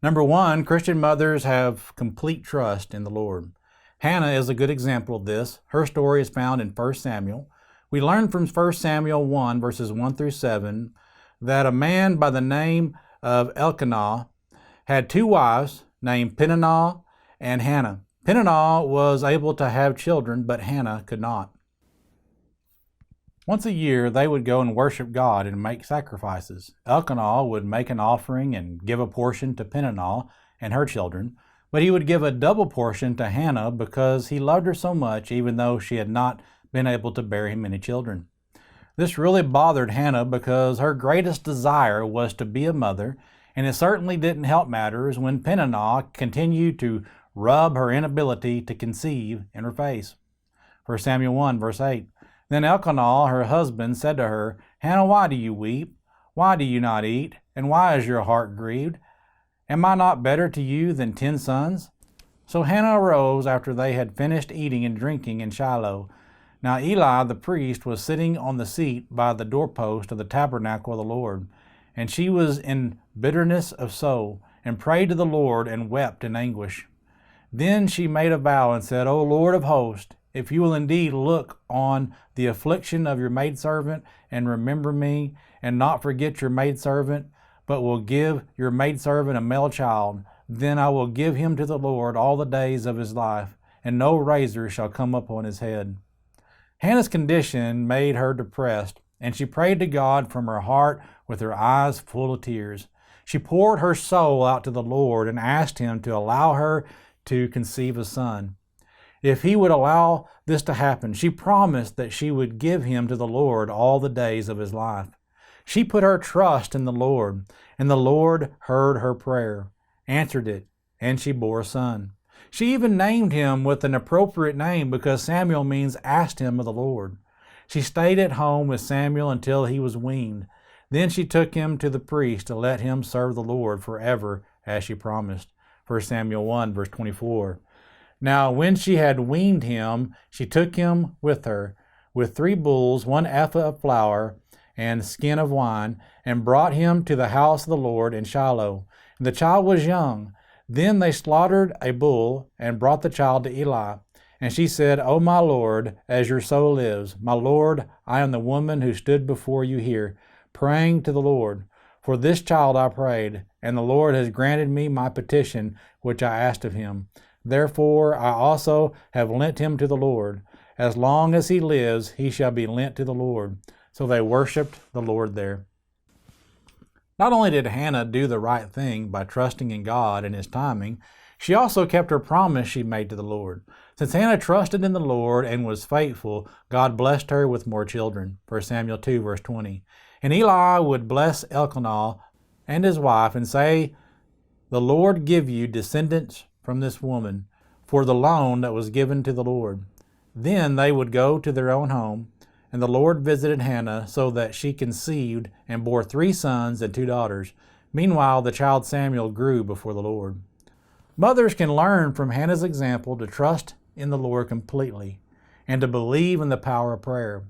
Number one, Christian mothers have complete trust in the Lord. Hannah is a good example of this. Her story is found in 1 Samuel. We learn from 1 Samuel 1, verses 1 through 7, that a man by the name of Elkanah had two wives named Peninnah and Hannah. Peninnah was able to have children, but Hannah could not. Once a year, they would go and worship God and make sacrifices. Elkanah would make an offering and give a portion to Peninnah and her children, but he would give a double portion to Hannah because he loved her so much, even though she had not been able to bear him any children. This really bothered Hannah because her greatest desire was to be a mother, and it certainly didn't help matters when Peninnah continued to rub her inability to conceive in her face. 1 Samuel 1, verse 8. Then Elkanah, her husband, said to her, Hannah, why do you weep? Why do you not eat? And why is your heart grieved? Am I not better to you than 10 sons? So Hannah arose after they had finished eating and drinking in Shiloh. Now Eli the priest was sitting on the seat by the doorpost of the tabernacle of the Lord. And she was in bitterness of soul, and prayed to the Lord, and wept in anguish. Then she made a vow and said, O Lord of hosts, if you will indeed look on the affliction of your maidservant, and remember me, and not forget your maidservant, but will give your maidservant a male child, then I will give him to the Lord all the days of his life, and no razor shall come upon his head. Hannah's condition made her depressed, and she prayed to God from her heart with her eyes full of tears. She poured her soul out to the Lord and asked him to allow her to conceive a son. If he would allow this to happen, she promised that she would give him to the Lord all the days of his life. She put her trust in the Lord, and the Lord heard her prayer, answered it, and she bore a son. She even named him with an appropriate name because Samuel means asked him of the Lord. She stayed at home with Samuel until he was weaned. Then she took him to the priest to let him serve the Lord forever as she promised. 1 Samuel 1, verse 24. Now when she had weaned him, she took him with her, with 3 bulls, 1 ephah of flour, and skin of wine, and brought him to the house of the Lord in Shiloh. And the child was young. Then they slaughtered a bull, and brought the child to Eli. And she said, O my Lord, as your soul lives, my Lord, I am the woman who stood before you here, praying to the Lord. For this child I prayed, and the Lord has granted me my petition, which I asked of him. Therefore I also have lent him to the Lord. As long as he lives, he shall be lent to the Lord. So they worshipped the Lord there. Not only did Hannah do the right thing by trusting in God and his timing, she also kept her promise she made to the Lord. Since Hannah trusted in the Lord and was faithful, God blessed her with more children. 1 Samuel 2, verse 20. And Eli would bless Elkanah and his wife and say, The Lord give you descendants from this woman for the loan that was given to the Lord. Then they would go to their own home, and the Lord visited Hannah so that she conceived and bore 3 sons and 2 daughters. Meanwhile, the child Samuel grew before the Lord. Mothers can learn from Hannah's example to trust in the Lord completely and to believe in the power of prayer.